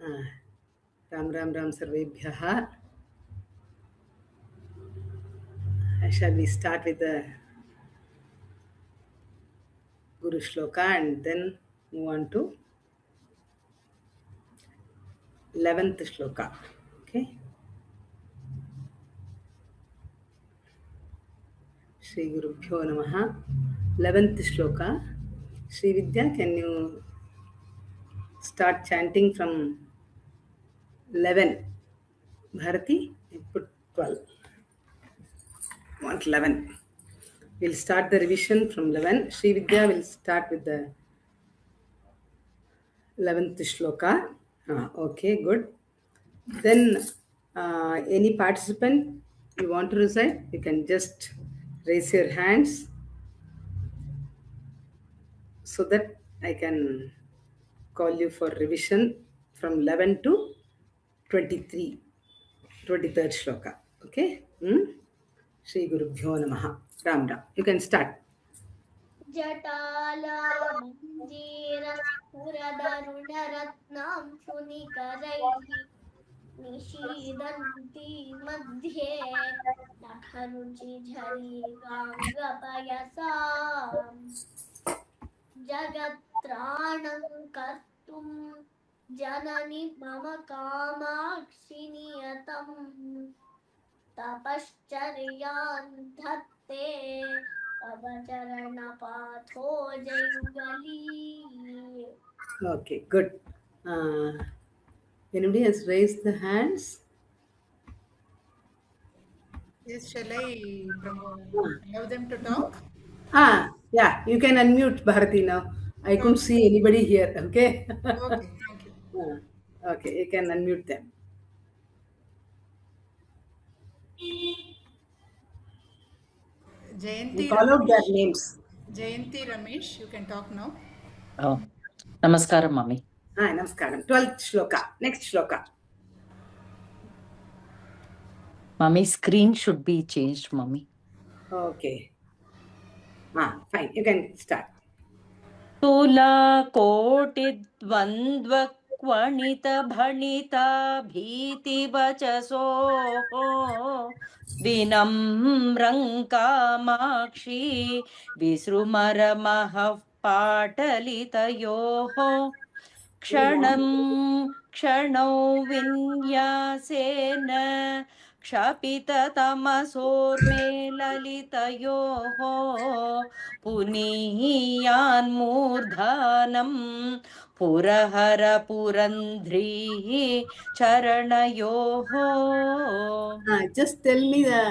राम राम राम सर्वेभ्यः. Shall we start with the Guru Shloka and then move on to 11th Shloka? Okay. Shri Guru Bhyo Namaha. 11th Shloka. Shri Vidya, can you start chanting from 11? Bharati, I put 12. Want 11. We'll start the revision from 11. Shri Vidya will start with the 11th Shloka. Okay, good. Then, any participant you want to recite, you can just raise your hands so that I can call you for revision from 11 to 23, 23rd shloka. Okay? Shri Guru Bhyo Namaha. Ram Ram. You can start. जटालामञ्जीरस्फुरदरुणरत्नांशुनिकरैः निशीदन्ती मध्ये नखरुचिझरीगाङ्गपयसा जगत्त्राणं कर्तुं जननि मम कामाक्षि नियतं तपश्चर्यां धत्ते तव चरणपाथो जयुगली. Okay, good. Anybody has raised the hands? Yes, shall I allow them to talk? Yeah, you can unmute Bharati now. I couldn't see anybody here. Okay. Okay, thank you. Okay, you can unmute them. Jayanti You call out their Ramesh. names. Jayanti Ramesh, you can talk now. Oh, namaskaram, Mami. Namaskaram. 12th shloka. Next shloka. Mami, screen should be changed, Mami. Okay. Fine. You can start. Tula koti dvandva kvanita bhanita bhiti vachaso vinamram kamakshi visrumara mahav patalitayoho क्षणौ विन्यासेन क्षपिततमसोर्मेललितयोः पुनीयान्मूर्धानं पुरहरपुरन्ध्रीः चरणयोः. Just tell me the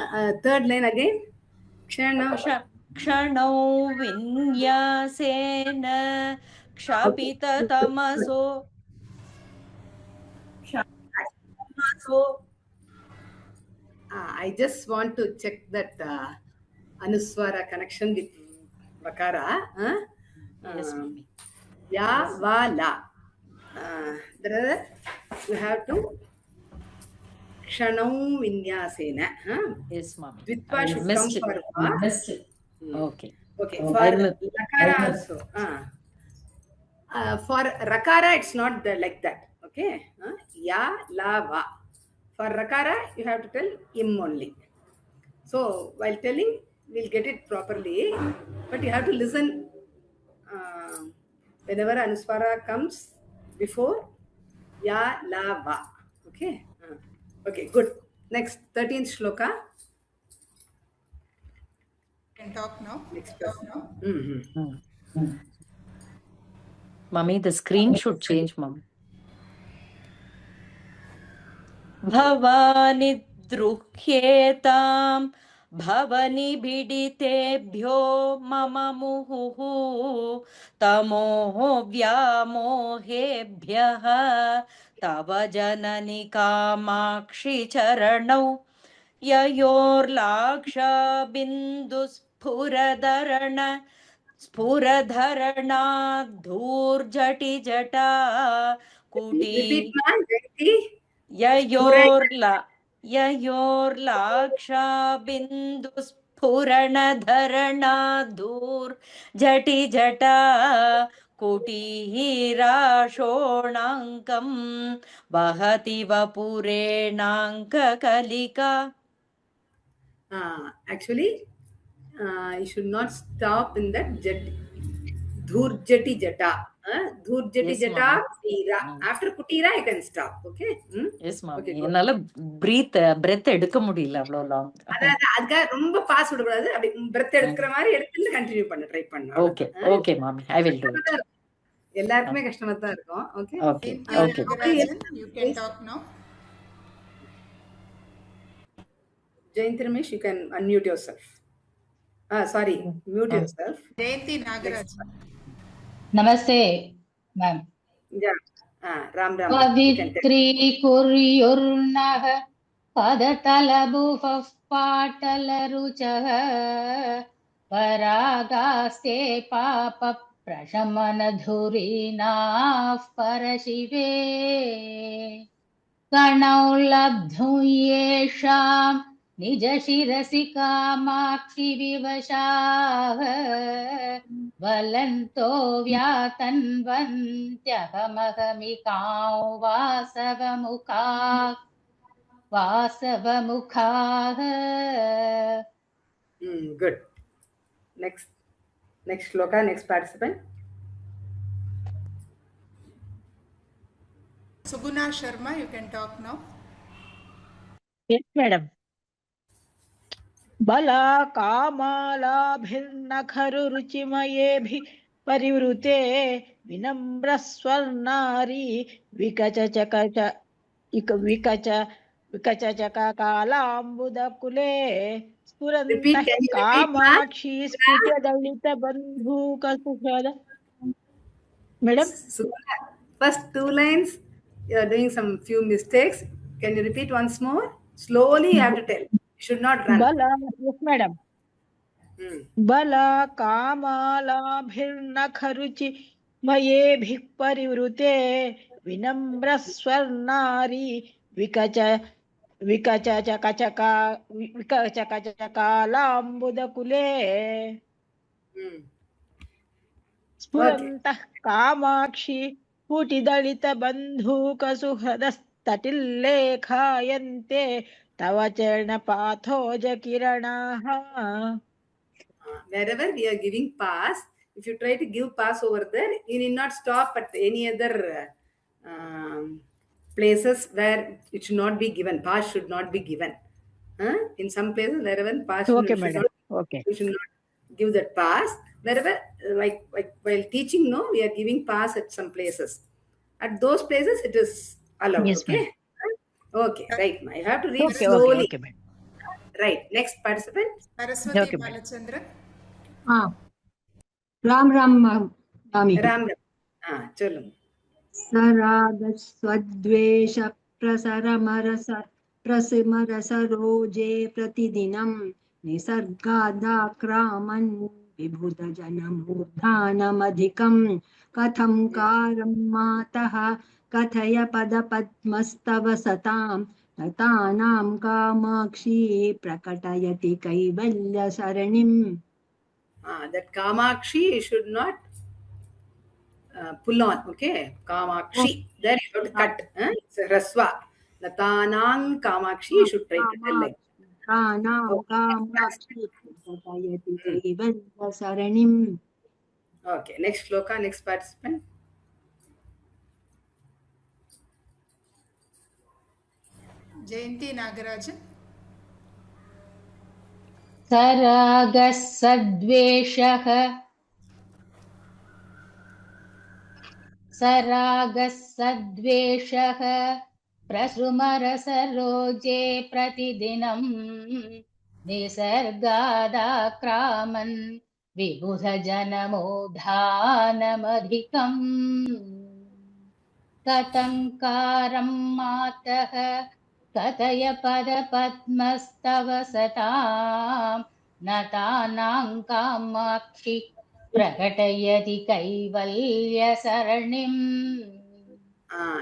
third line again. क्षणौ विन्यासेन क्षपिततमसो I just want to check that Anuswara connection with Vakara. Yes, Mami. Ya, va, la. There you have to Kshanam Vinyasena. Yes, Mami. Dvitva should come for va. Missed it. Okay. Okay, for Lakara also. For Rakara, it's not like that. Okay. Ya, la, va. For Rakara, you have to tell im only. So, while telling, we'll get it properly. But you have to listen whenever Anuswara comes before ya, la, va. Okay. Okay, good. Next, 13th shloka. You can talk now. Next person. Mami, the screen should change, Mami. Bhavani druhyetam भवनि बिडितेभ्यो मम मुहुः तमोः व्यामोहेभ्यः तव जननि कामाक्षि चरणौ ययोर्लाक्षाबिन्दुस्फुरधरण स्फुरधरणाद्धूर्जटिजटा कुटी ययोर्लाक्षाबिन्दुस्फुरणधरणाद्धूर्जटिजटा कुटीराशोणाङ्कं वहति वपुरेणाङ्ककलिका. Actually, you should not stop in that jet. Dhurjati jata. Dhurjati Yes, jata. mommy. Kutira. After kutira, you can stop. Okay. Yes, mommy. Okay, go. என்னால breath எடுக்க முடியல அவ்வளோ long. அதுக்காக ரொம்ப பாஸ் விடக்கூடாது. அப்படி பிரெத் எடுக்கிற மாதிரி எடுத்து கண்டினியூ பண்ண ட்ரை பண்ணு. Okay, okay, mommy. I will do it. எல்லாருக்குமே கஷ்டமா தான் இருக்கும். Okay. Okay, okay. Nagarajan, you can talk now. Jayanti Ramesh, you can unmute yourself. Sorry, mute yourself. Jayanti Nagarajan. Namaste, ma'am. Yeah. Ram Ram. पवित्रीकुर्युर्नः पदतलभुवः पाटलरुचः परागास्ते पापप्रशमनधुरीणाः परशिवे कणौ लब्धुं येषां निजशिरसि Kamakshi विवशाः वलन्तो व्यातन्वन्त्यहमहमिकां वासवमुखाः. Good. Next shloka, next participant. Suguna Sharma, you can talk now. Yes, madam. बला कामालाभिर्नखरु रुचिमयेभि परिवृते विनम्रस्वर्णारी विकचचकालाम्बुदकुले स्फुरन्तः Kamakshi स्फुटदलितबन्धूकसुखद. Madam? First two lines, you are doing some few mistakes. Can you repeat once more? Slowly you have to tell. You should not run. Bala, yes, madam. Bala कामालाभिर्नखरुचि मयेभिः परिवृते विनम्रस्वर्णारी विकचकचकालाम्बुदकुले स्फुरन्तः Kamakshi स्फुटिदलितबन्धूकसुहृदस्तटिल्लेखायन्ते तव चरणपाथोजकिरणाः. Wherever we are giving pass, if you try to give pass over there, you need not stop at any other places where it should not be given. Pass should not be given. In some places, wherever pass Okay, should madam. not, Okay. you should not give that pass. Wherever, like while teaching, no, we are giving pass at some places. At those places, it is allowed. Yes, okay. ma'am. Okay, right. I have to read Okay, slowly. okay, madam. Right. Next participant. Saraswati Okay, madam. Balachandran. Ram Ram मामी Ram. चलो. सरागस्वद्वेष प्रसरमरस प्रसिमरसरोजे प्रतिदिनं निसर्गादाक्रामन् विभुतजनमूर्धानमधिकं कथं कारं मातः कथय पदपद्मस्तव सतां लतानां कामाक्षी प्रकटयति कैवल्यसरणिम्. That Kamakshi should not pull on. Okay, Kamakshi. There you have to cut. It's a raswa. Latanang Kamakshi. You should try to tell like. Okay, next shloka, next participant. Jayanti Nagarajan. सरागः सद्वेषः प्रसृमरसरोजे प्रतिदिनं निसर्गादाक्रामन् विबुधजनमोधानमधिकम् कथङ्कारं मातः कथय पदपद्मस्तव सतां नतानां कामाक्षि प्रकटयति कैवल्यसरणिम्.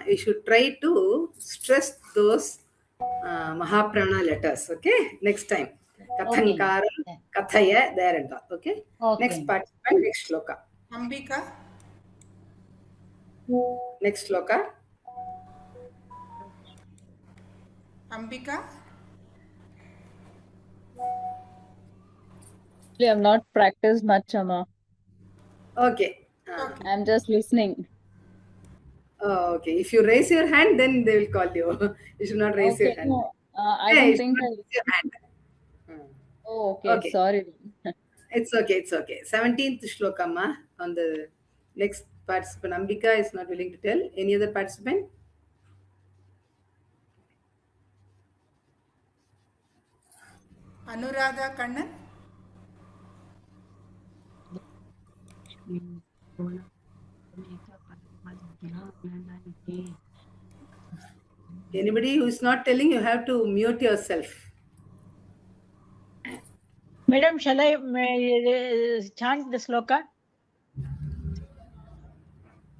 You should try to stress those Mahaprana letters. Okay, next time. Kathankara, Kathaya, there and all. Okay. Next participant, next shloka. Ambika. Next shloka. Ambika. Actually, I've not practiced much, Amma. Okay. Okay. I'm just listening. Okay. If you raise your hand, then they will call you. You should not raise your Okay, hand. no, I Yeah, don't you should think not I. raise your hand. Hmm. Oh, okay, Okay. sorry. It's okay. It's okay. 17th shlokama on the next participant. Ambika is not willing to tell. Any other participant? Anuradha Kannan. Anybody who is not telling, you have to mute yourself. Madam, shall I chant the sloka?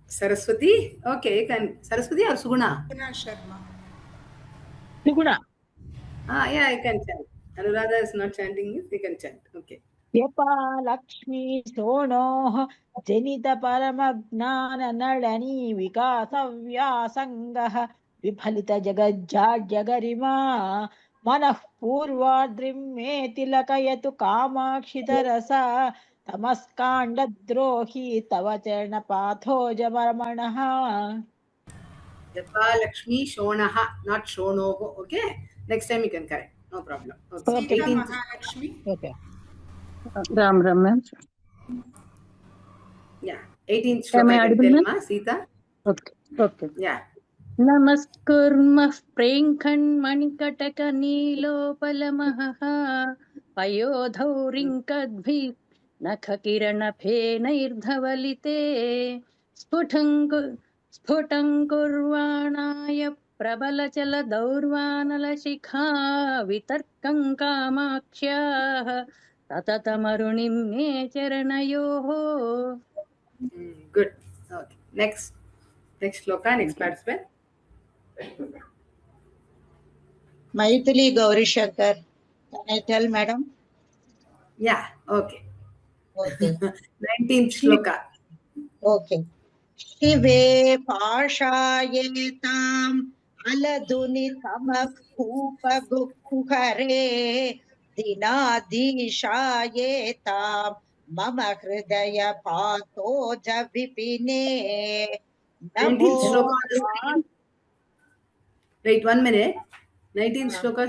Saraswati? Okay, you can. Saraswati or Suguna? Suguna Sharma. Suguna. Yeah, I can chant. Anuradha is not chanting it, you can chant. Okay. Yepa Lakshmi Sono Janita Paramagnan Nalani Vikasavya Sangaha Viphalita Jagajjagarima Manah Purvadrim Me Tilakayatu Kamakshita Tamaskanda Drohi Tavacharna Patho Jamarmanaha. Japa Lakshmi Shonaha, not Shonoho. Okay. Next time you can correct. No problem. Okay. Okay. Sita 18th. Mahalakshmi. Okay. Ram Ram, ma'am. Yeah. 18th Am shloka I I can audible, tell, ma'am? Ma. Sita. Okay. Okay. Yeah. नमस्कुर्मः प्रेङ्खण्मणिकटकनीलोपलमहः पयोधौरिङ्कद्भि नखकिरणफेनैर्धवलिते स्फुटङ्कुर्वाणाय प्रबलचलदौर्वानलशिखा वितर्कं कामाक्ष्याः तततमरुणिं may चरणयोः. Good. Okay. Next shloka, next participant. Maithili Gauri Shankar. Can I tell, madam? Yeah. Okay. Okay. 19th shloka. Okay. Shive Pashayetam Aladuni Tamakupagukare Dinadishayetam Mama Hridaya Pato Javipine 19th Namo shloka on the screen. Wait 1 minute. 19th shloka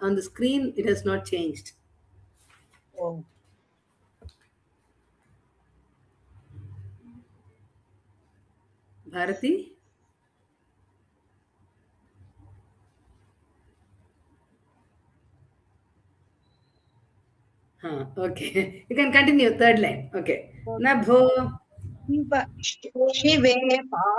on the screen, it has not changed. Oh. Bharati? Okay. You can continue. Third line. Okay. Nabho. Shive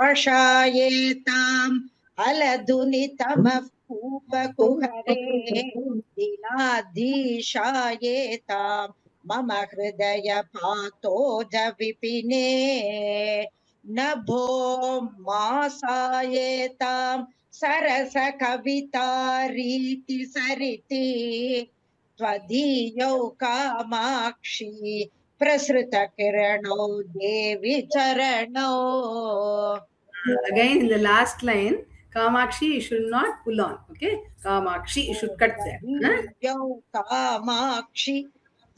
Pashayetam Aladunitamapupakukare Dinadishayetam Mama Hridaya Pato Javipine Nabho Masayetam Sarasa Kavita Riti Sariti Tvadiyo Kamakshi Prasrita Kirano Devi Charano. Again, in the last line, Kamakshi, you should not pull on. Okay? Kamakshi, you should cut there. Yo Kamakshi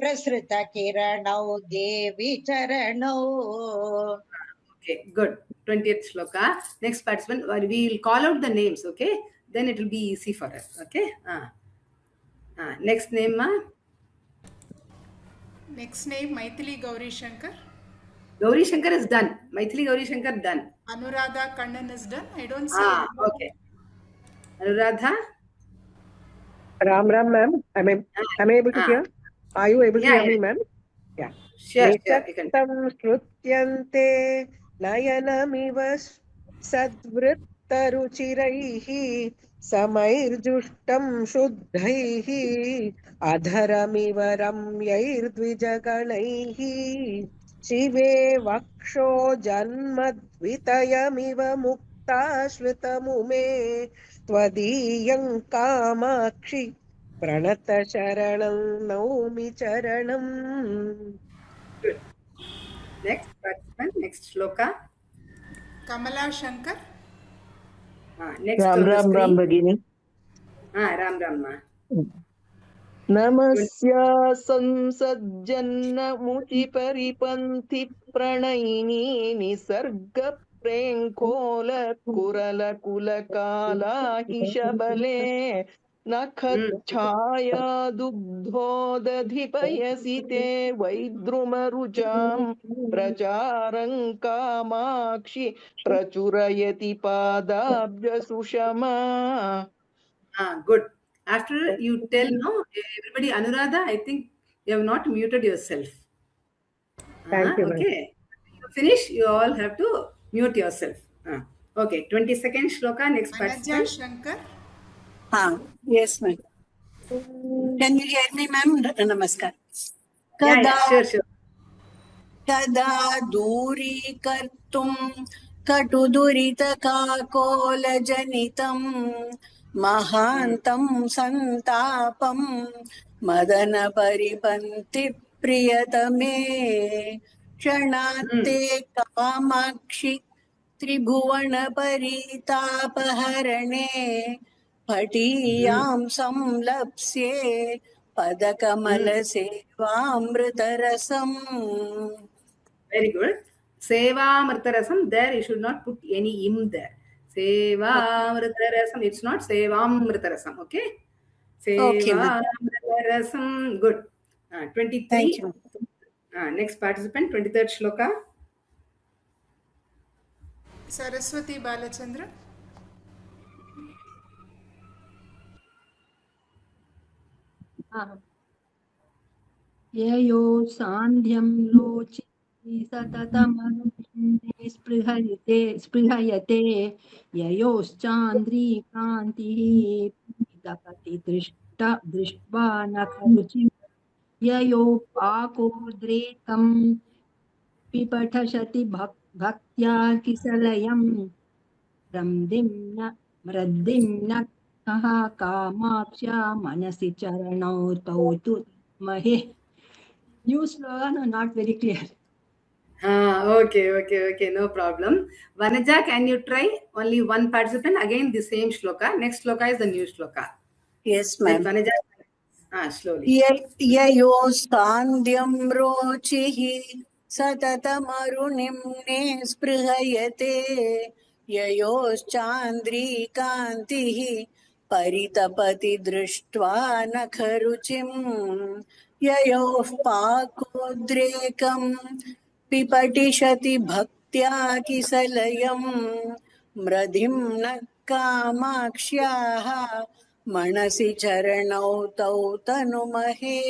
Prasrita Kirano Devi Charano. Okay, good. 20th shloka. Next participant, we will call out the names. Okay? Then it will be easy for us. Okay? Next name, ma? Next name Maithili Gauri Shankar. Gauri Shankar is done. Maithili Gauri Shankar done. Anuradha Kannan is done. I don't see anyone. Okay. Anuradha? Ram Ram, ma'am. Am I able to hear? Are you able to hear me, ma'am? Yeah. Sure, you can. Nitattam shrutyante nayanamiva sadvrittaruchiraihi samairjushtam shuddhaihi adharamiva ramyairudvijaganaihi शिवे वक्षो जन्मद्वितयमिव मुक्ताश्रितमुमे त्वदीयं कामाक्षि प्रणतशरणं नौमि चरणम्. Good. Next participant, next shloka. Kamala Shankar. Next Ram on the Ram screen. Ram Bhagini. Ram Ram ma. नमस्या संसज्जन्नमुचि परिपन्थि प्रणयिनी Nisarga प्रेङ्कोल Kural कुलकालाहि शबले नखच्छाया दुग्धोदधिपयसि ते वैद्रुमरुचां प्रचारं Kamakshi प्रचुरयति पादाब्जसुषमा. Good. After you tell now, everybody, Anuradha, I think you have not muted yourself. Thank you, ma'am. Okay. You finish, you all have to mute yourself. Okay, 22nd shloka, next Manaja participant. Shankar. Yes, ma'am. Can you hear me, ma'am? Namaskar. Sure. कदा दूरीकर्तुं कटुदुरितकाकोलजनितं महान्तं सन्तापं मदनपरिपन्थिप्रियतमे क्षणात्ते Kamakshi त्रिभुवनपरितापहरणे पटीयां संलप्स्ये पदकमलसेवामृतरसम्. Very good. Sevamritarasam, there you should not put any im there. Sevamritarasam, it's not Sevamritarasam, okay? Okay, ma'am. Sevamritarasam, good. 23. Thank you. Next participant, 23rd shloka. Saraswati Balachandra. ययो सान्ध्यं लोचि सततमनुनिन्दे स्पृहयते ययोश्चान्द्रीकान्तिः दृष्ट्वा नखरुचिं ययो पाकोद्रेकं पिपठशति भक्त्या किसलयं मृद्दिं न कः कामाक्ष्या मनसि चरणौ तौ तु महे. New slogan, no, not very clear. Okay, no problem. Vanaja, can you try? Only one participant, again the same shloka. Next shloka is the new shloka. Yes, ma'am. Vanaja, slowly. ययोस्तान्द्यं रोचिः सततमरुणिम्ने स्पृहयते ययोश्चान्द्रीकान्तिः परितपति दृष्ट्वा नखरुचिं ययोः पाकोद्रेकं पिपटिषति भक्त्या किसलयं मृधिं न कामाक्ष्याः मनसि चरणौ तौ तनुमहे.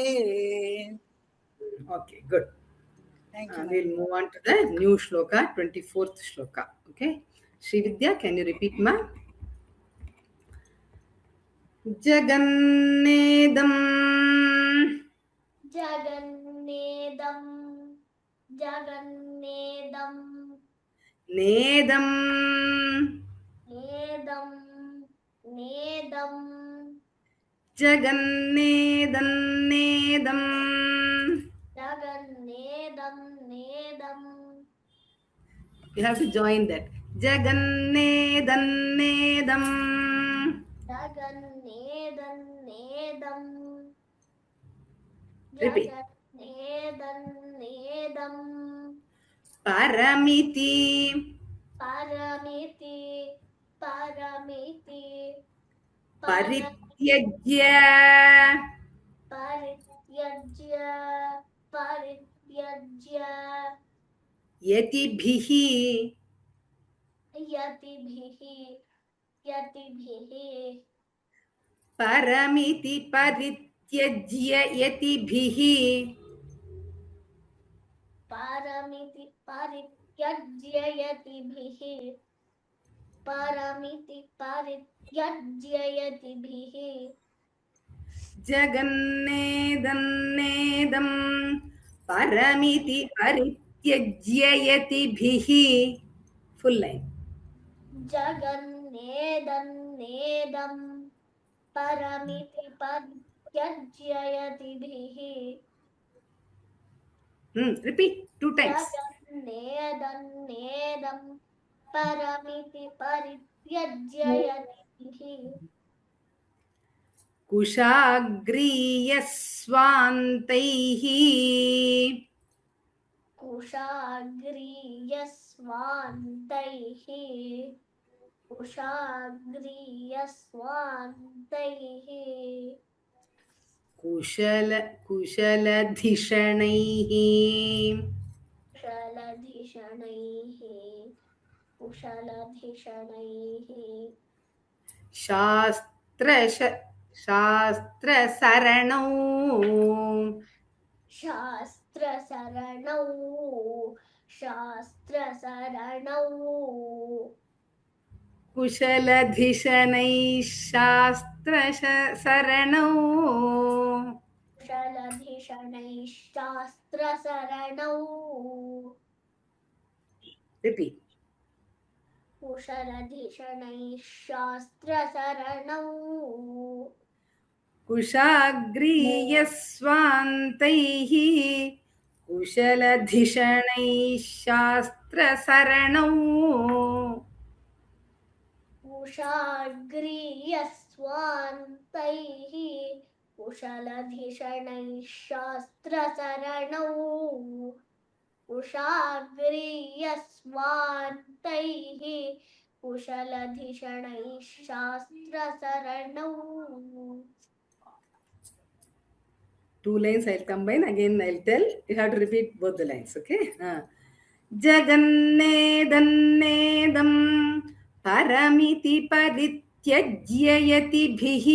Okay, good. Thank you. We'll move on to the new shloka, 24th shloka. Okay. Srividya, can you repeat, ma? Jagannedam. Jagannedam. Nedam. Jagannedam. You have to join that. Jagannedam. Repeat. Paramiti. Parityajya. Yatibhihi. Paramiti parityajya yatibhihi. Paramiti parityajyayatibihi. Jagannedam. Paramiti parityajya yatibhihi. Full line. Jagannedam. Paramiti parityajyayatibihi. Repeat 2 times. Jagannedam. परमिति परित्यज्य यतिभिः कुशाग्रीयस्वान्तैः कुशाग्रीयस्वान्तैः कुशाग्रीयस्वान्तैः कुशलधिषणैः कुशलधिषणैः कुशलधिषणैः शास्त्रसरणौ शास्त्रसरणौ शास्त्रसरणौ कुशलधिषणैः शास्त्रसरणौ कुशलधिषणैः शास्त्रसरणौ Repeat. कुशलधिषणैः शास्त्रसरणौ कुशाग्रीयस्वान्तैः कुशलधिषणैः शास्त्रसरणौ कुशाग्रीयस्वान्तैः कुशलधिषणैः शास्त्रसरणौ कुशाग्रीयस्वान्तैः कुशलधिषणैः शास्त्रसरणौ. 2 lines I'll combine, again I'll tell. You have to repeat both the lines, okay? Jagannedannedam paramiti parityajya yatiभिः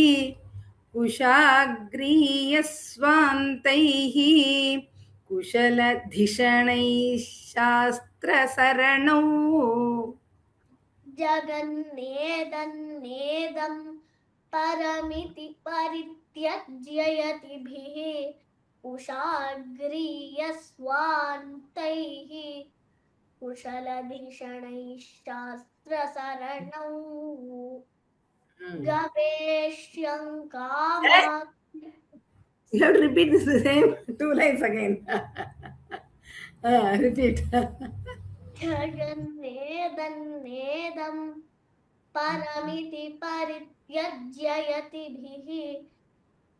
कुशाग्रीयस्वान्तैः कुशलधिषणैः शास्त्रसरणौ जगन्नेदन्नेदं परमिति परित्यज्य यतिभिः कुशाग्रीयस्वान्तैः कुशलधिषणैः शास्त्रसरणौ गवेष्यं कामात्. You have to repeat this the same 2 lines again. Repeat. जगन्नेदन्नेदं परमिति परित्यज्य यतिभिः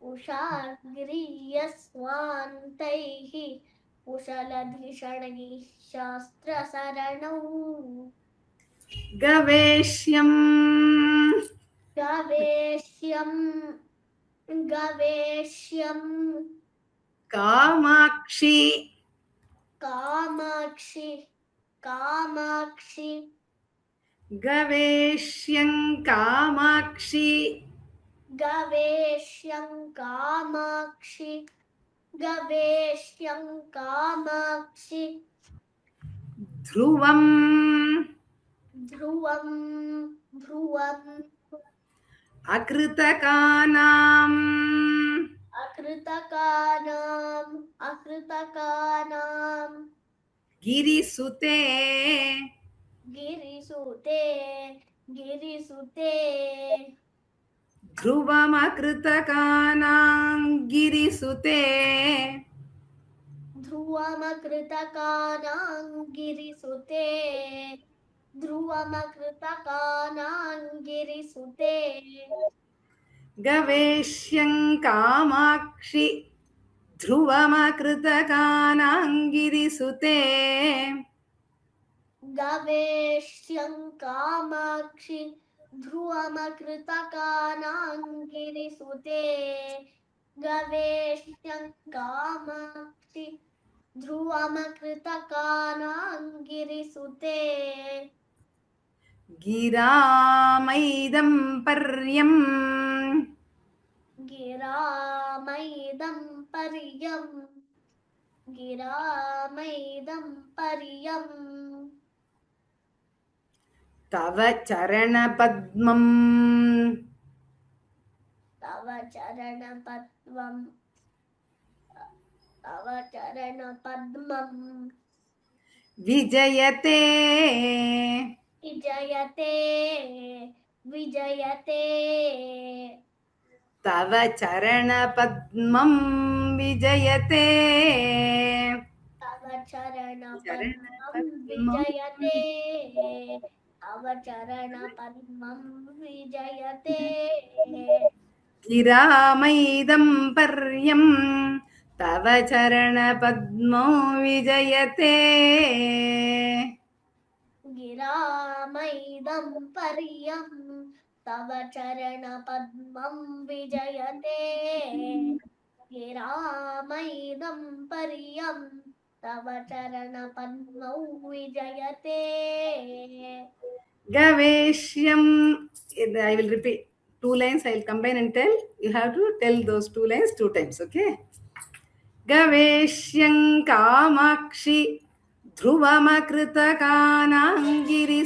कुशाग्रीयस्वान्तैः कुशलधिषणैः शास्त्रसरणौ गवेष्यं गवेष्यं कामाक्षि कामाक्षि गवेष्यं कामाक्षि गवेष्यं कामाक्षि ध्रुवं अकृतकानाम् अकृतकानां गिरिसुते गिरिसुते ध्रुवमकृतकानां गिरिसुते ध्रुवमकृतकानां गिरिसुते गवेष्यं कामाक्षि ध्रुवमकृतकानां गिरिसुते गवेष्यं कामाक्षि ध्रुवमकृतकानां गिरिसुते गवेष्यं कामाक्षि ध्रुवमकृतकानां गिरिसुते गिरामैदं पर्यं गिरामैदं पर्यं तव चरणपद्मं तव चरणपद्मं विजयते तव चरणपद्मं विजयते तव चरणपद्मं विजयते तव चरण पद्मं विजयते गिरामैदं पर्यं तव चरणपद्मो विजयते गिरामैदं पर्यं तव चरण पद्मं विजयते गिरामैदं पर्यं तव चरण पद्मौ विजयते Gaveshyam. I will repeat 2 lines. I will combine and tell. You have to tell those 2 lines 2 times. Okay. Gaveshyam Kamakshi Dhruvamakritakanangiri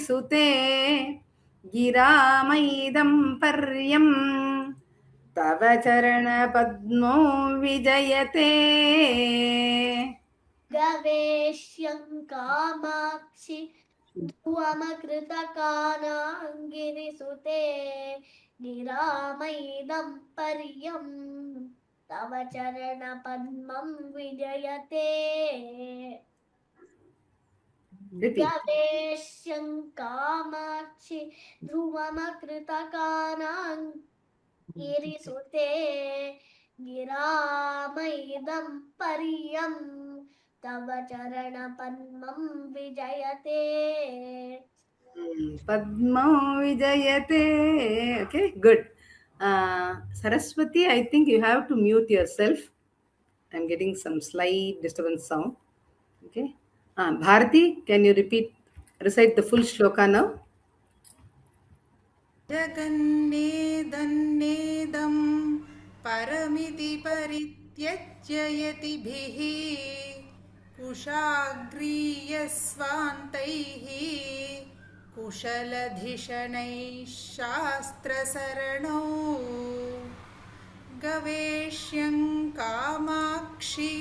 Giramaidam Paryam Tava Charana Padmo Vijayate गवेष्यं Kamakshi ध्रुवमकृतकानाङ्गिरिसुते गिरामैदं पर्यं तव चरणपद्मं विजयते Repeat. गवेष्यं कामाक्षि ध्रुवमकृतकानाङ्गिरिसुते गिरामैदं पर्यं तव चरणपद्मं विजयते Padma Vijayate. Okay, good. Saraswati, I think you have to mute yourself. I'm getting some slight disturbance sound. Okay. Bharati, can you recite the full shloka now? जगन्नेदन्नेदं परमिति परित्यज्य यतिभिः कुशाग्रीयस्वान्तैः कुशलधिषणैः शास्त्रसरणौ गवेष्यं कामाक्षि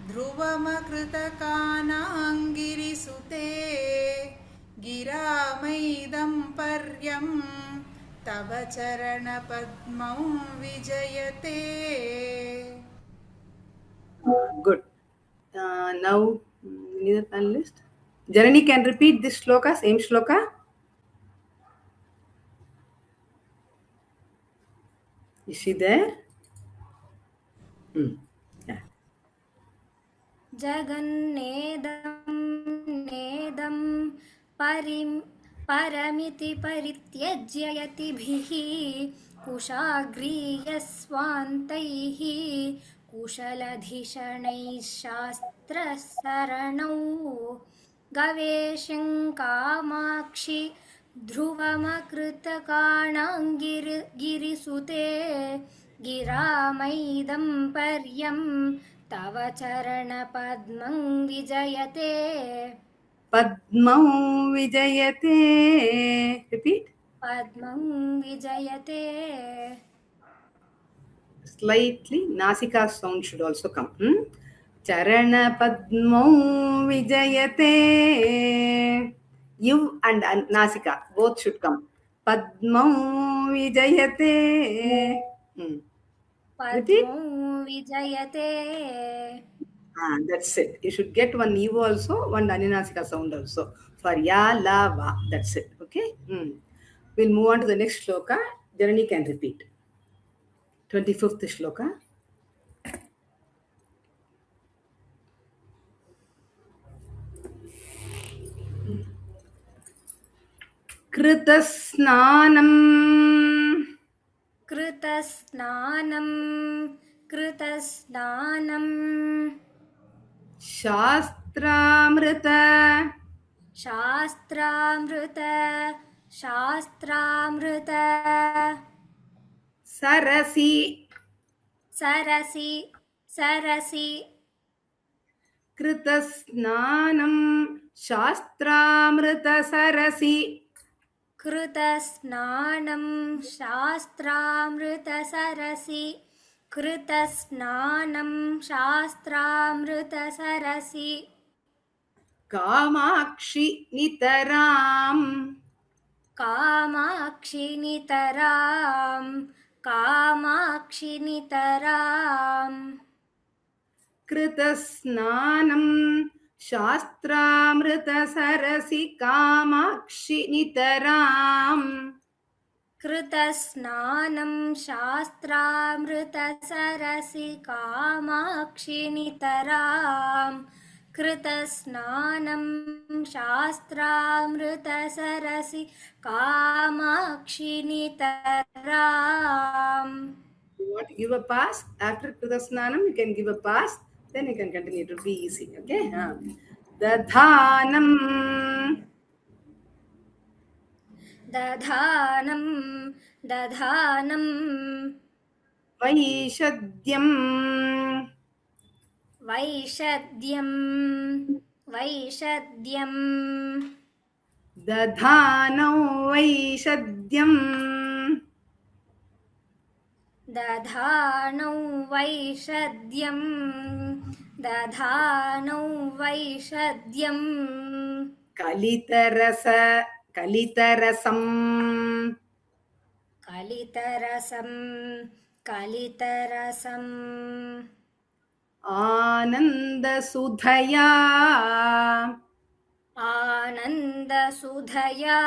ध्रुवमकृतकानाङ्गिरिसुते गिरामैदं पर्यं तव चरणपद्मौ विजयते Good. Now, neither panelist. Janani can repeat this shloka, same shloka. Is she there? Yeah. जगन्नेदं नेदं परमिति परित्यज्य यतिभिः कुशाग्रीयस्वान्तैः कुशलधिषणैः शास्त्रसरणौ गवेष्यं कामाक्षि ध्रुवमकृतकाणाङ्गिरिसुते गिरामैदं पर्यं तव चरणपद्मं विजयते Padmau Vijayate. Repeat. पद्मं विजयते Slightly Nasika sound should also come. Charana Padmau Vijayate. You and Nasika both should come. Padmau Vijayate. पद्मं विजयते That's it. You should get one Evo also, one Aninasika sound also. For Ya, La, Va. That's it. Okay? We'll move on to the next shloka. Janani can repeat. 25th shloka. Kritasnanam कृतस्नानं Shastramrita शास्त्रामृत Sarasi सरसि Kritasnanam Shastramrita Sarasi कृतस्नानं शास्त्रामृतसरसि Kamakshi Nitaram Kamakshi नितराम् Kritasnanam शास्त्रामृतसरसि Kamakshi नितराम् कृतस्नानं शास्त्रामृतसरसि कामाक्षि नितराम् कृतस्नानं शास्त्रामृतसरसि कामाक्षि नितराम्. You want to give a pass after Krudasnanam? You can give a pass. Then you can continue. It will be easy. Okay. Dadhanam. दधानं दधानं वैषद्यं वैषद्यं वैषद्यं दधानौ वैषद्यं दधानौ वैषद्यं दधानौ वैषद्यं कलितरसं कलितरसं कलितरसं आनन्दसुधया आनन्दसुधया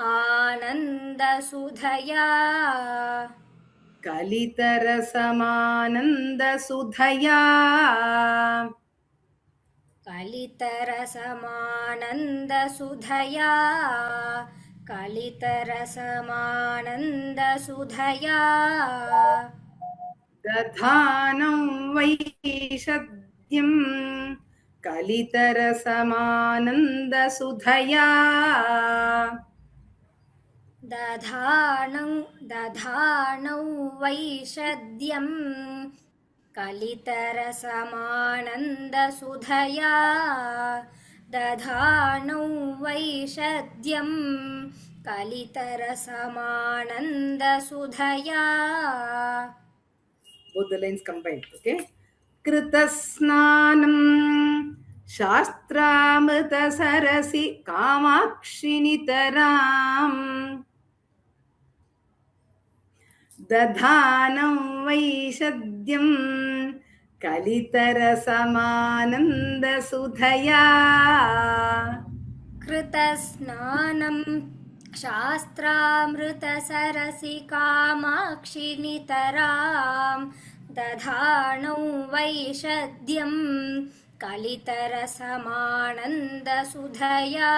आनन्दसुधया कलितरसमानन्दसुधया कलितरसमानन्दसुधया कलितरसमानन्दसुधया दधानौ वैषद्यं कलितरसमानन्दसुधया दधानौ वैषद्यं कलितरसमानन्दसुधया दधानौ वैषद्यं कलितरसमानन्दसुधया. Both the lines combined. Okay. कृतस्नानं शास्त्रामृतसरसि Kamakshi नितराम् दधानं वैषद्यं कलितरसमानन्दसुधया कृतस्नानं शास्त्रामृतसरसि कामाक्षि नितरां दधानौ वैषद्यं कलितरसमानन्दसुधया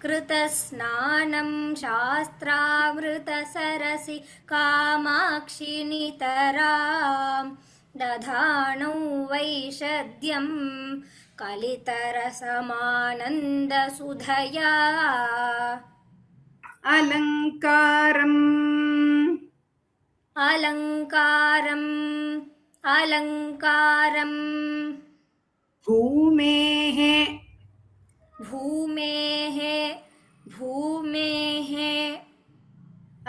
कृतस्नानं शास्त्रामृतसरसि कामाक्षि नितरां दधानौ वैषद्यं कलितरसमानन्दसुधया. अलङ्कारम् अलङ्कारम् अलङ्कारम् भूमेः भूमेः भूमेः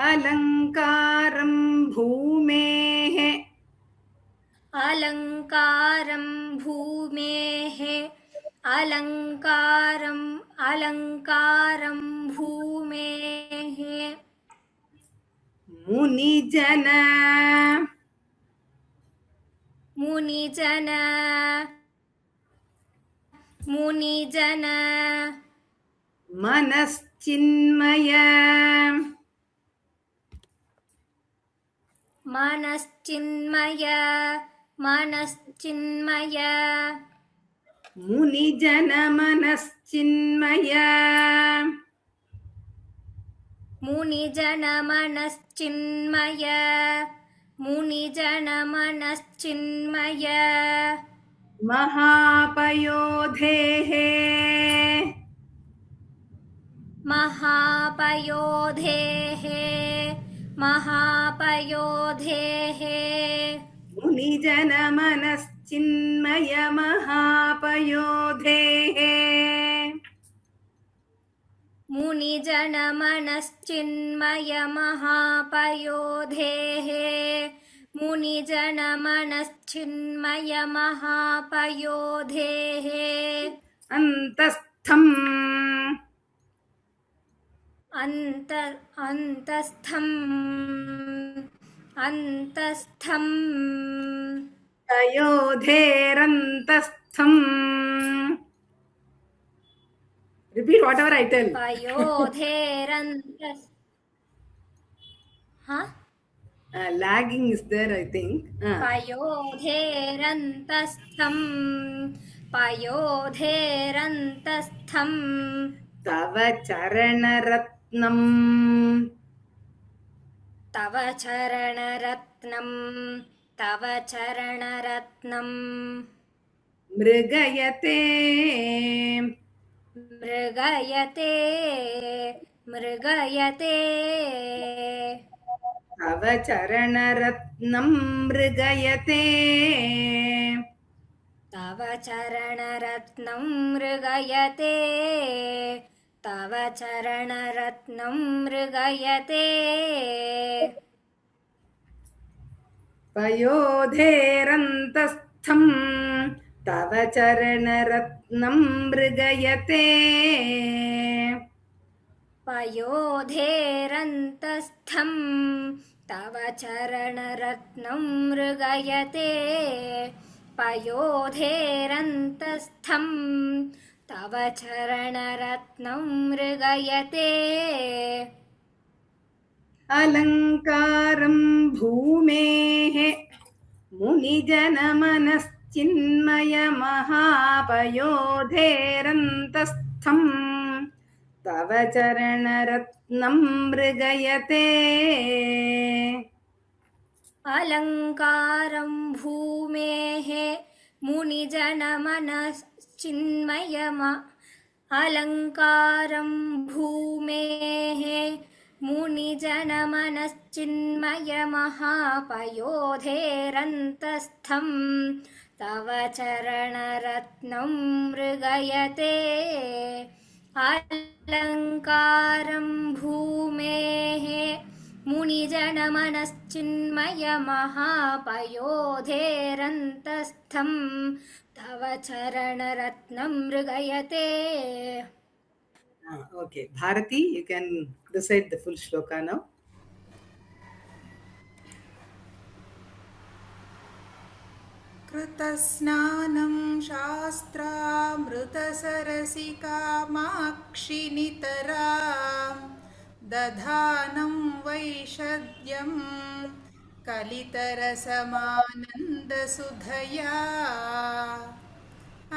अलङ्कारं भूमेः अलङ्कारं भूमेः अलङ्कारम् अलङ्कारं भूमेः मुनिजन मुनिजन मुनिजन मनश्चिन्मय मनश्चिन्मय मनश्चिन्मय मुनिजन मनश्चिन्मय मुनिजन मनश्चिन्मय मुनिजन मनश्चिन्मय महापयोधेः महापयोधेः महापयोधेः मुनिजन मनश्चिन्मय महापयोधेः मुनिजन मनश्चिन्मय महापयोधेः मुनिजन मनश्चिन्मय महापयोधेः अन्तस्थम् अन्तस्थम् अन्तस्थम् पयोधेरन्तस्थम् Repeat whatever I tell. पयोधेरन्तस् huh? Lagging is there, I think. पयोधेरन्तस्थं तव चरणरत्नम् तव चरणरत्नं मृगयते तव चरणरत्नं मृगयते तव चरणरत्नं मृगयते पयोधेरन्तस्थं तव चरणरत्नं मृगयते पयोधेरन्तस्थं तव चरणरत्नं मृगयते पयोधेरन्तस्थं तव चरणरत्नं मृगयते अलङ्कारं भूमेः मुनिजनमनश्चिन्मयमहापयोधेरन्तस्थं तव चरणरत्नं मृगयते अलङ्कारं भूमेः मुनिजनमनश्चिन्मयमहापयोधेरन्तस्थं तव चरणरत्नं मृगयते अलङ्कारं भूमेः मुनिजनमनश्चिन्मयमहापयोधेरन्तस्थं तव चरणरत्नं मृगयते. Okay, Bharati, you can recite the full shloka now. कृतस्नानं शास्त्रामृतसरसिकामाक्षिनितरां दधानं वैषद्यं कलितरसमानन्दसुधया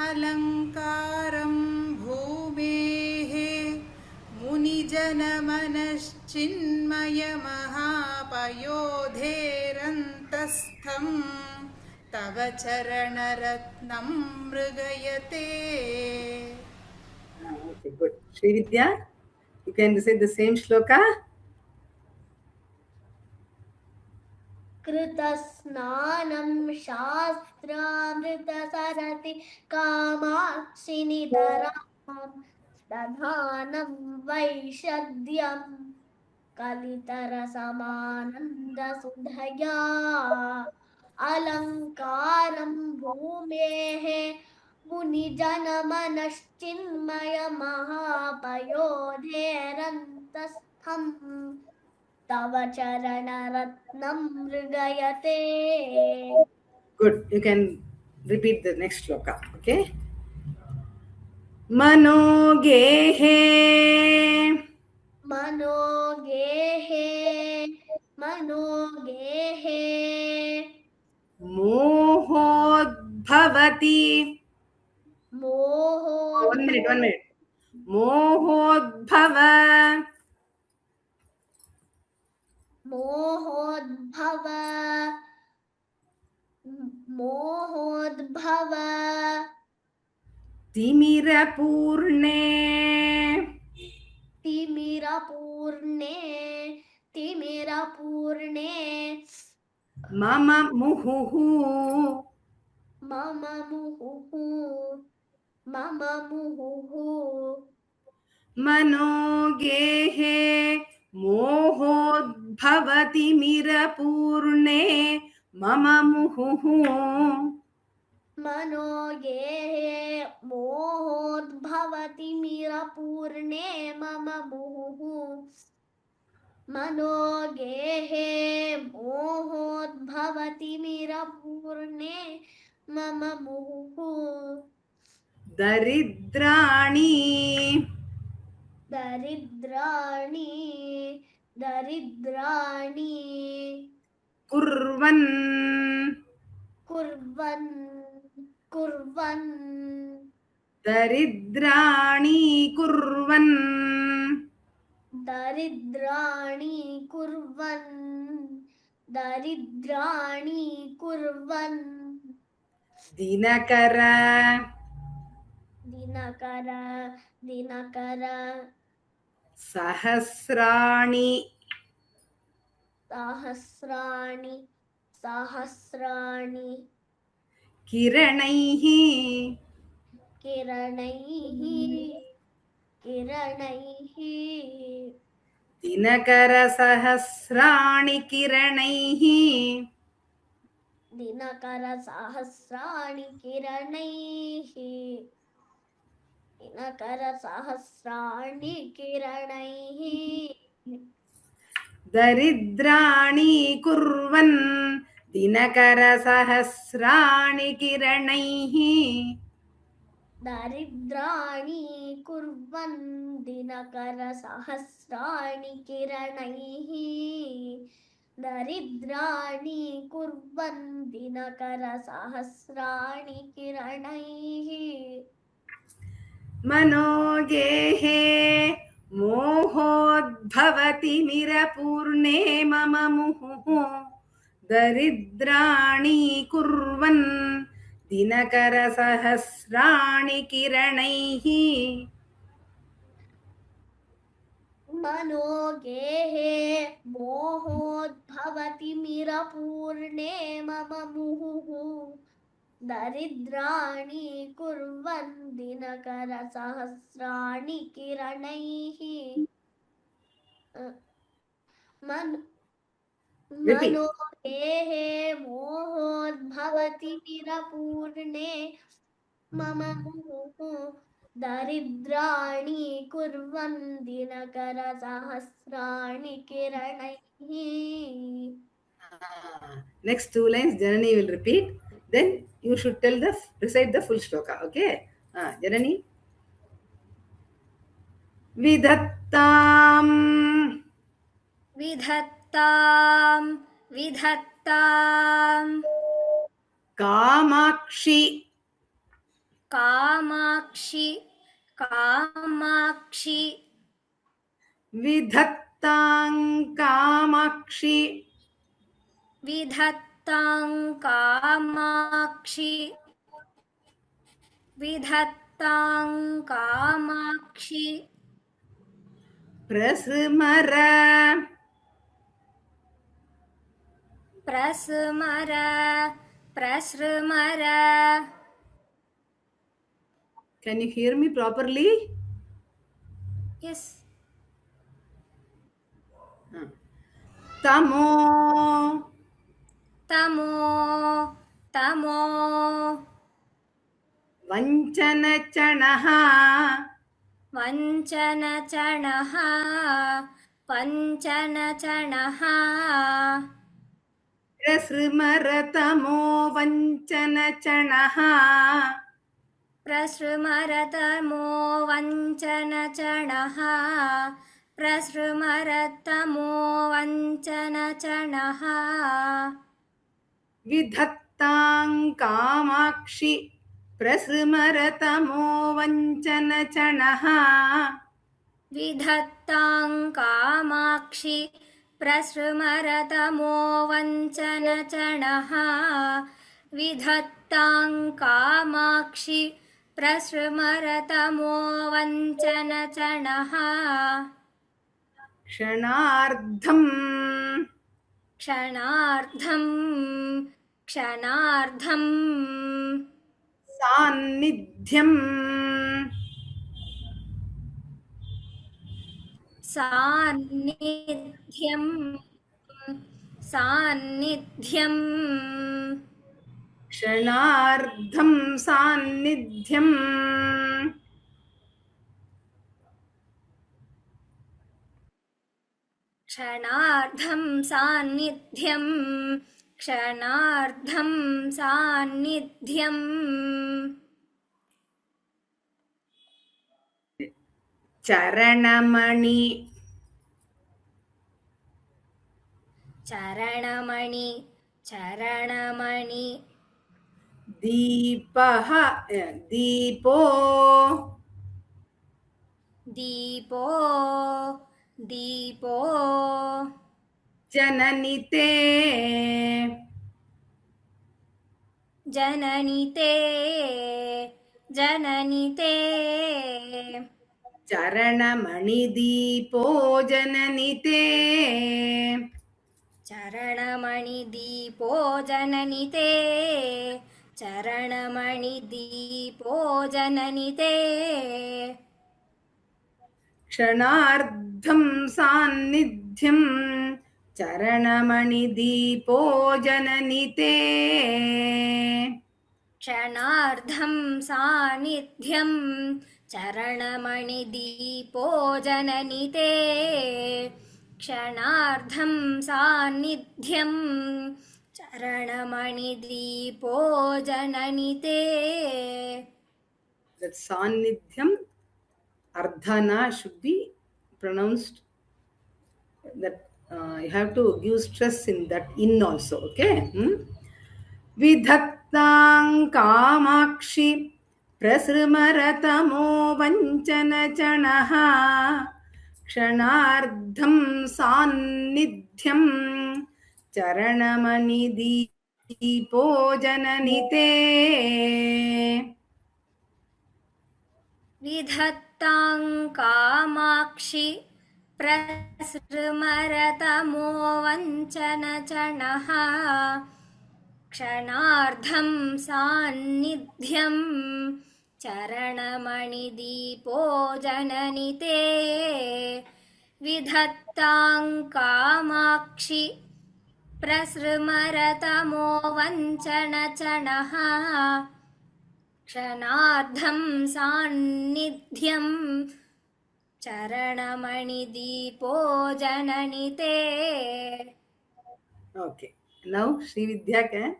अलङ्कारं भूमेः मुनिजनमनश्चिन्मयमहापयोधेरन्तस्थं तव चरणरत्नं मृगयते. Okay, good. Srividya, you can recite the same shloka. कृतस्नानं शास्त्रामृतसरति कामाक्षिनितरां दधानं वैषद्यं कलितरसमानन्दसुधया अलङ्कारं भूमेः मुनिजनमनश्चिन्मयमहापयोधेरन्तस्थं तव चरणरत्नं मृगयते. Good. You can repeat the next shloka. Okay. मनोगेहे मोहोद्भवति one minute मोहोद्भव तिमिरपूर्णे मम मुहुः मनोगेहे मोहोद्भवतिमिरपूर्णे मम मुहुः मनोगेहे मोहोद्भवतिमिरपूर्णे मम मुहुः मनोगेहे मोहोद्भवतिमिरपूर्णे मम मुहुः दरिद्राणि दरिद्राणि दरिद्राणि कुर्वन् कुर्वन् कुर्वन् दरिद्राणि कुर्वन् दरिद्राणि कुर्वन् दरिद्राणि कुर्वन् दिनकर दिनकर दिनकर सहस्राणि सहस्राणि सहस्राणि किरणैः किरणैः किरणैः दिनकर सहस्राणि किरणैः दिनकर सहस्राणि किरणैः दिनकर सहस्राणि किरणैः दरिद्राणि कुर्वन् दिनकर सहस्राणि किरणैः दरिद्राणि कुर्वन् दिनकर सहस्राणि किरणैः दरिद्राणि कुर्वन् दिनकर सहस्राणि किरणैः मनोगेः मोहोद्भवति मिरपूर्णे मम मुहुः दरिद्राणि कुर्वन् दिनकर सहस्राणि किरणैः मनोगेः मोहोद्भवति मिरपूर्णे मम मुहुः दरिद्राणि कुर्वन् दिनकर सहस्राणि किरणैः मनोगेः मोहोद्भवति मिरपूर्णे मम मुहुः दरिद्राणि कुर्वन् दिनकर सहस्राणि किरणैः. Next two lines Janani will repeat, then you should recite the full shloka. Okay, Janani. विधत्ताम् विधत्ताम् विधत्ताम् Kamakshi Kamakshi Kamakshi विधत्तां Kamakshi विधत्तां Kamakshi विधत्तां Kamakshi प्रसृमर प्रसृमर प्रसृमर. Can you hear me properly? Yes. तमो तमो तमो वञ्चनचणः वञ्चनचणः वञ्चनचणः प्रसृमरतमो वञ्चनचणः प्रसृमरतमो वञ्चनचणः प्रसृमरतमो वञ्चनचणः विधत्तां कामाक्षि प्रसृमरतमो वञ्चनचणः विधत्तां कामाक्षि प्रसृमरतमो वञ्चनचणः विधत्तां कामाक्षि प्रसृमरतमो वञ्चनचणः क्षणार्धम् क्षणार्धं क्षणार्धं सान्निध्यम् सान्निध्यं सान्निध्यं क्षणार्धं सान्निध्यम् क्षणार्धं सान्निध्यं क्षणार्धं सान्निध्यम् चरणमणि चरणमणि चरणमणि दीपः दीपो दीपो दीपो जननि ते जननि ते जननि ते चरणमणिदीपो जननि ते चरणमणिदीपो जननि ते चरणमणिदीपो जननि ते क्षणार्धं सान्निध्यं चरणमणिदीपो जननि ते क्षणार्धं सान्निध्यं चरणमणिदीपो जननि ते क्षणार्धं सान्निध्यं चरणमणिदीपो जननि ते That sannidhyam ardhana should be pronounced that you have to give stress in that in also. Okay. Vidhaktang kamakshi prasrumaratamo vanchana chanaha kshanardham sannidhyam charanamani deepo janani te विधत्तां Kamakshi प्रसृमरतमो वञ्चनचणः क्षणार्धं सान्निध्यं चरणमणिदीपो जननि ते विधत्तां कामाक्षि प्रसृमरतमो वञ्चनचणः क्षणार्धं सान्निध्यं चरणमणिदीपो जननि ते. Okay. Now Sri Vidya can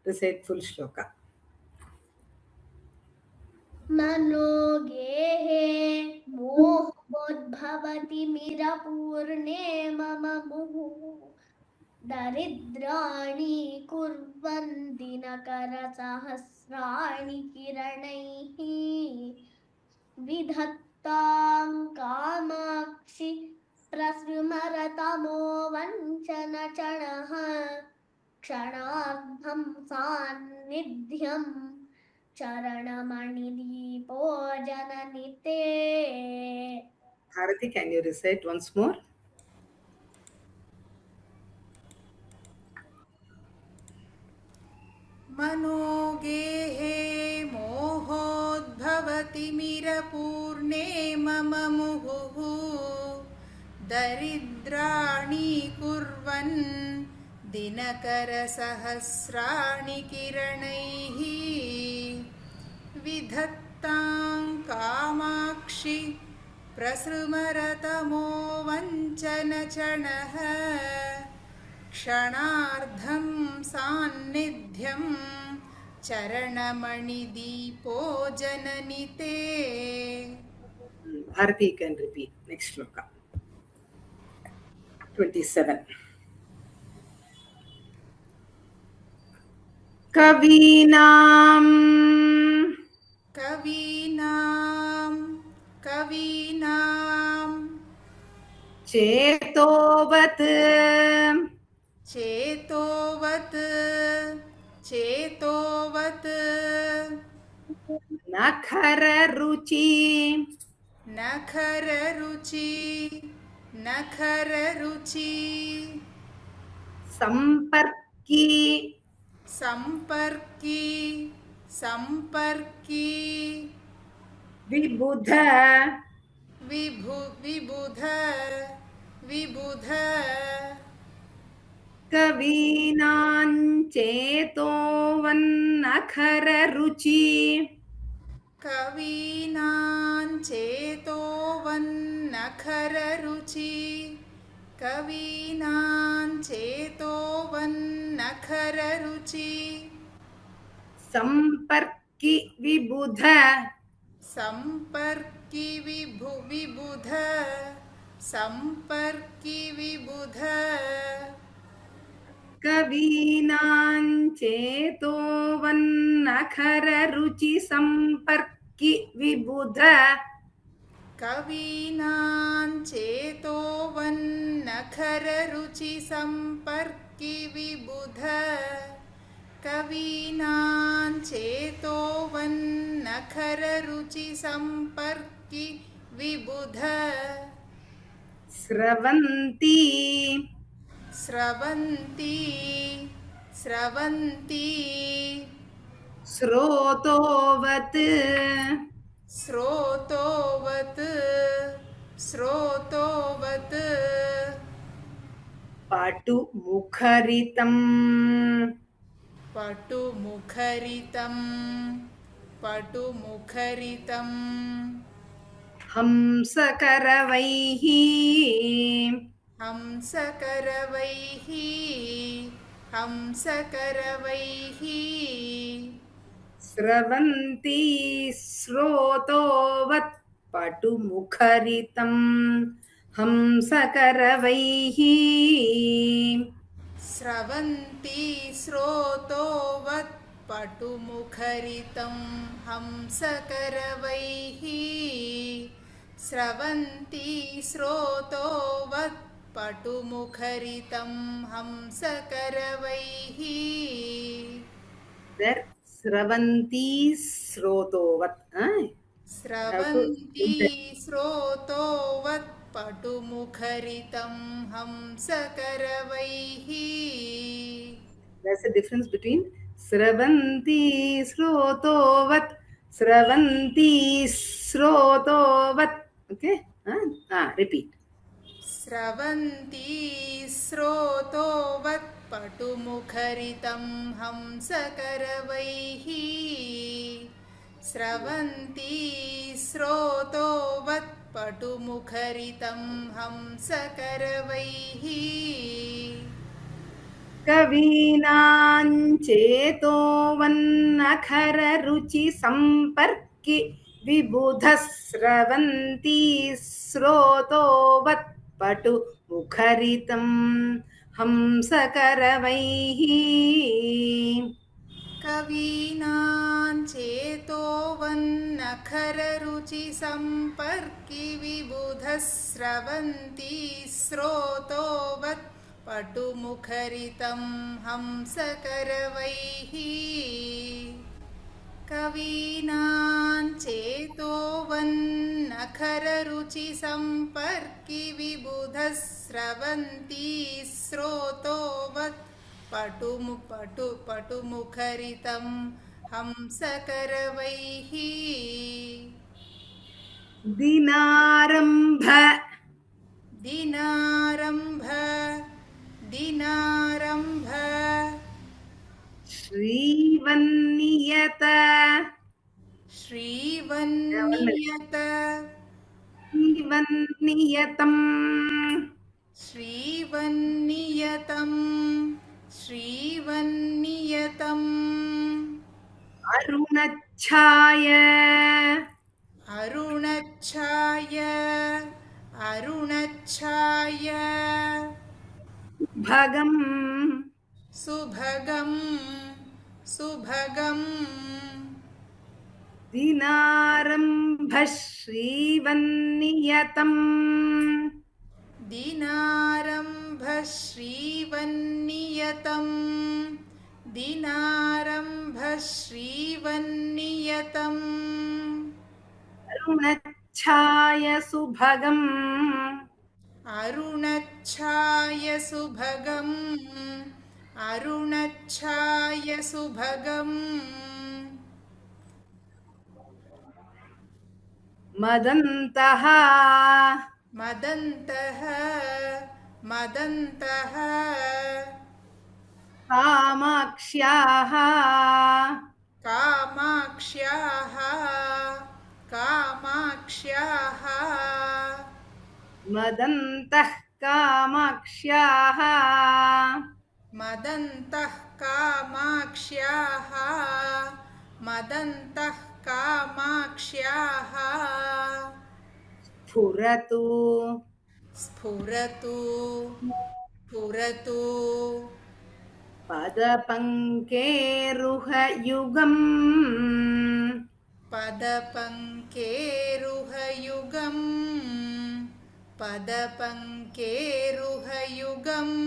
recite full shloka. मनोगेहे मोहोद्भवति मिरपूर्णे मम मुहुः दरिद्राणि कुर्वन् दिनकरसहस्राणि किरणैः विधत्तां कामाक्षि प्रसृमरतमो वञ्चनचणः क्षणार्धं सान्निध्यं चरणमणिदीपो जननि ते. Bharati, can you recite once more? मनोगेहे मोहोद्भवति मिरपूर्णे मम मुहुः दरिद्राणि कुर्वन् दिनकरसहस्राणि किरणैः विधत्तां कामाक्षि प्रसृमरतमो वञ्चनचणः क्षणार्धं सान्निध्यं चरणमणिदीपो जननि ते. Bharati, you can repeat next shloka. 27. Kavinam चेतोवत् चेतोवत् नखररुचि संपर्की विबुध कवीनाञ्चेतोवन्नखररुचि कवीनां चेतोवन्नखररुचि संपर्कि विबुध संपर्कि विबुध संपर्कि विबुध कवीनां चेतोवन्नखररुचि संपर्कि विबुध कवीनां चेतोवन्नखररुचि संपर्कि विबुध कवीनां चेतोवन्नखररुचि संपर्कि विबुध स्रवन्ति स्रवन्ति स्रवन्ति स्रोतोवत् स्रोतोवत् स्रोतोवत् पटुमुखरितम् पटुमुखरितम् पटुमुखरितम् हंसकरवैः हंसकरवैः हंसकरवैः स्रवन्ति स्रोतोवत् पटुमुखरितम् हंसकरवैः स्रवन्ति स्रोतोवत् पटुमुखरितं हंसकरवैः स्रवन्ति स्रोतोवत् पटुमुखरितं हंसकरवैः There, स्रवन्ति स्रोतोवत्. स्रवन्ति स्रोतोवत् पटुमुखरितं हंसकरवैः. There's a difference between स्रवन्ति स्रोतोवत्, स्रवन्ति स्रोतोवत्. Okay? Repeat. स्रवन्ति स्रोतोवत् पटुमुखरितं हंसकरवैः. स्रवन्ति स्रोतोवत् पटुमुखरितं हंसकरवैः. कवीनां चेतोवन्नखररुचि संपर्कि विबुधः स्रवन्ति स्रोतोवत् पटुमुखरितं हंसकरवैः. कवीनां चेतोवन्नखररुचि संपर्कि विबुधः स्रवन्ति स्रोतोवत् पटुमुखरितं हंसकरवैः. कवीनां चेतोवन्नखररुचि संपर्कि विबुधः स्रवन्ति स्रोतोवत् पटुमुखरितं हंसकरवैः. दिनारम्भ दिनारम्भ दिनारम्भ श्रीवन्नियत श्रीवन्नियत श्रीवन्नियतम् श्रीवन्नियतं श्रीवन्नियतम्. अरुणच्छाय अरुणच्छाय अरुणच्छाय भगं सुभगं सुभगम्. दिनारम्भ श्रीवन्नियतम् दिनारम्भ श्रीवन्नियतम् दिनारम्भ श्रीवन्नियतम्. अरुणच्छाय सुभगम् अरुणच्छाय सुभगम् अरुणच्छाय सुभगम्. मदन्तः मदन्तः मदन्तः कामाक्ष्याः कामाक्ष्याः कामाक्ष्याः मदन्तः कामाक्ष्याः मदन्तः कामाक्ष्याः मदन्तः कामाक्ष्याः स्फुरतु स्फुरतु स्फुरतु पदपङ्केरुहयुगम् पदपङ्केरुहयुगम् पदपङ्केरुहयुगम्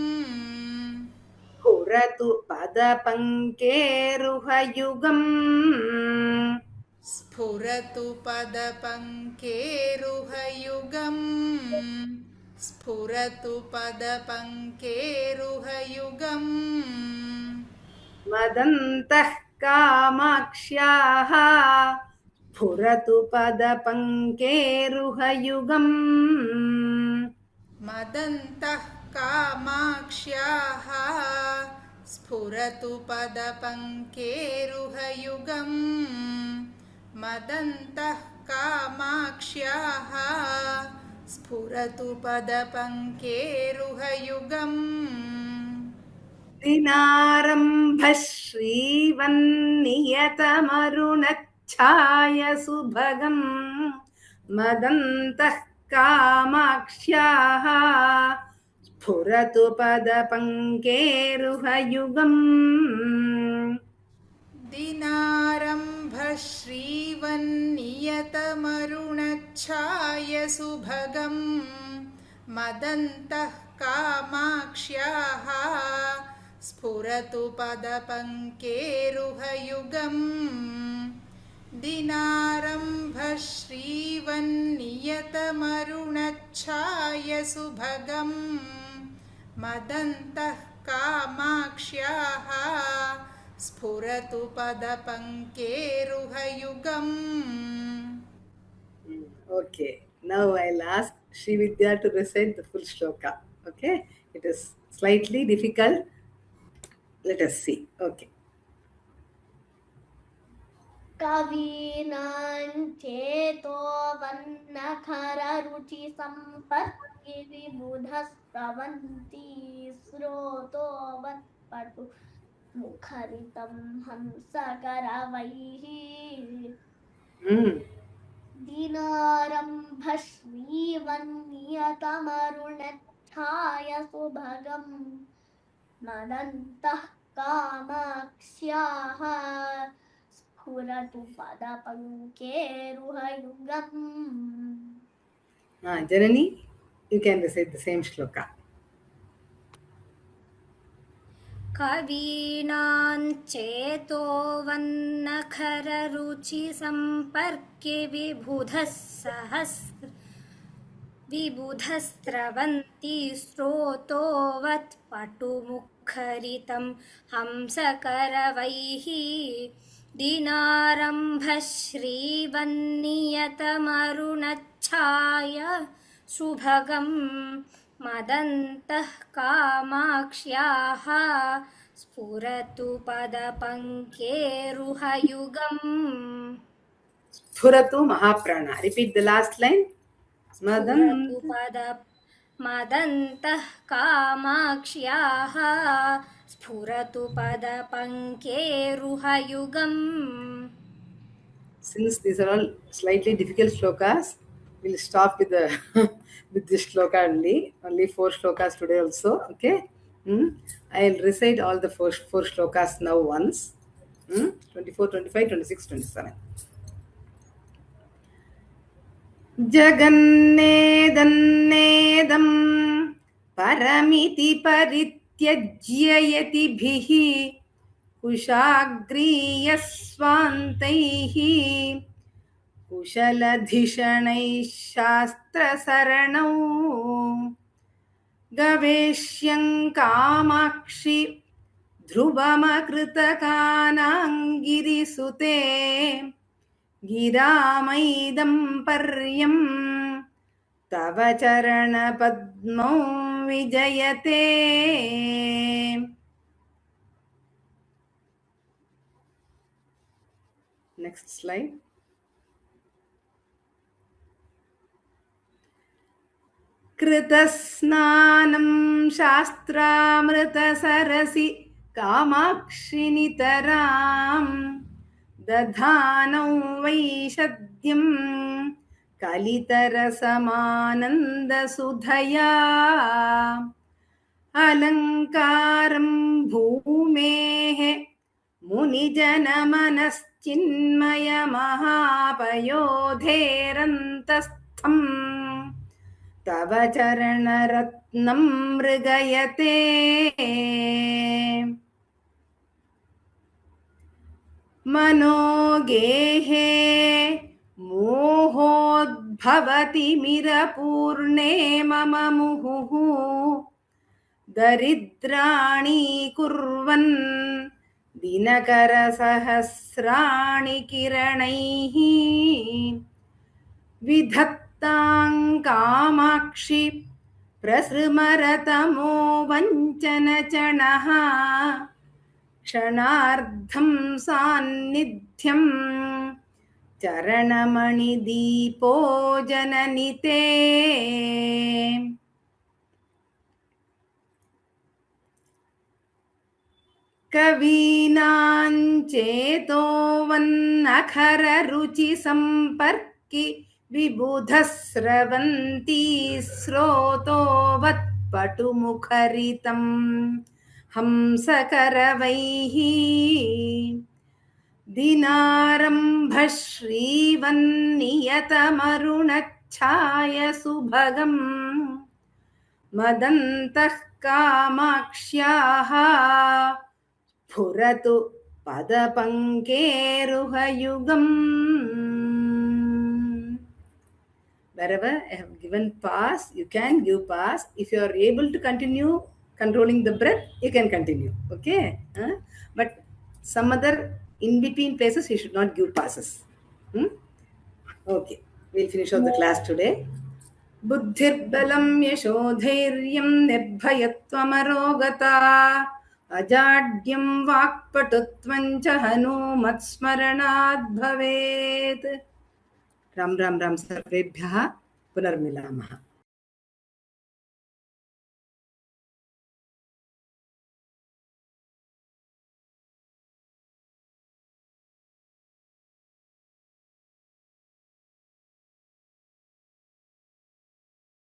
स्फुरतु पदपङ्केरुहयुगम् स्फुरतु पदपङ्केरुहयुगम् स्फुरतु पदपङ्केरुहयुगम् मदन्तः कामाक्ष्याः स्फुरतु पदपङ्केरुहयुगम् मदन्तः कामाक्ष्याः स्फुरतु पदपङ्केरुहयुगम् मदन्तः कामाक्ष्याः स्फुरतु पदपङ्केरुहयुगम् दिनारम्भः श्रीवन्नियतमरुणच्छायसुभगम् मदन्तः कामाक्ष्याः स्फुरतु पदपङ्केरुहयुगम् दिनारम्भः श्रीवन्नियतमरुणच्छायसुभगम् मदन्तः कामाक्ष्याः स्फुरतु पदपङ्केरुहयुगम् दिनारम्भः श्रीवन्नियतमरुणच्छायसुभगम् मदन्तः कामाक्ष्याः स्फुरतु पदपङ्केरुहयुगम्. Okay, now I'll ask Srividya to recite the full shloka. Okay, it is slightly difficult. Let us see. Okay. कवीनाञ्चेतो वन्नखररुचिसम्पत्ति विबुधस्रवन्ति स्रोतोवत्पटु मुखरितं हंसकरवैः दिनारम्भः श्रीवन्नियतमरुणच्छायसुभगम् मदन्तः कामाक्ष्याः स्फुरतु पदपङ्केरुहयुगम्. Janani, you can recite the same shloka. कवीनाञ्चेतो वन्नखररुचिसम्पर्के विबुधस्रवन्ति स्रोतोवत्पटुमुखरितं हंसकरवैः दिनारम्भः श्रीवन्नियतमरुणच्छाय सुभगम् मदन्तः कामाक्ष्याः स्फुरतु पदपङ्केरुहयुगम्. Spuratu Mahaprana. Repeat the last line. मदन्तः कामाक्ष्याः स्फुरतु पदपङ्केरुहयुगम्. Since these are all slightly difficult shlokas, we'll stop with the with this shloka only. Only 4 shlokas today also. Okay. I'll recite all the four shlokas now once. 24, 25, 26, 27. जगन्नेदन्नेदं परमिति परित्यज्य यतिभिः कुशाग्रीयस्वान्तैः कुशलधिषणैः शास्त्रसरणौ गवेष्यं कामाक्षि ध्रुवमकृतकानाङ्गिरिसुते गिरामैदं पर्यं तव चरणपद्मौ विजयते. Next slide. कृतस्नानं शास्त्रामृतसरसि Kamakshi नितरां दधानौ वैषद्यं कलितरसमानन्दसुधया अलङ्कारं भूमेः मुनिजनमनश्चिन्मयमहापयोधेरन्तस्थम् तव चरणरत्नं मृगयते मनोगेहे मोहोद्भवति मिरपूर्णे मम मुहुः दरिद्राणि कुर्वन् दिनकरसहस्राणि किरणैः विधत्तां कामाक्षि प्रसृमरतमो वञ्चनचणः क्षणार्धं सान्निध्यं चरणमणिदीपो जननि ते कवीनां चेतोवन्नखररुचिसम्पर्कि विबुधस्रवन्ती स्रोतोवत्पटुमुखरितं हंसकरवैः दिनारम्भश्रीवन्नियतमरुणच्छायसुभगं मदन्तः कामाक्ष्याः स्फुरतु पदपङ्केरुहयुगम्. Wherever I have given pass, you can give pass. If you are able to continue controlling the breath, you can continue. Okay? But some other in between places, you should not give passes. Okay. We'll finish off the class today. बुद्धिर्बलं यशोधैर्यं निर्भयत्वमरोगता अजाड्यं वाक्पटुत्वं च हनूमत्स्मरणात् भवेत्. राम राम राम सर्वेभ्यः पुनर्मिलामः.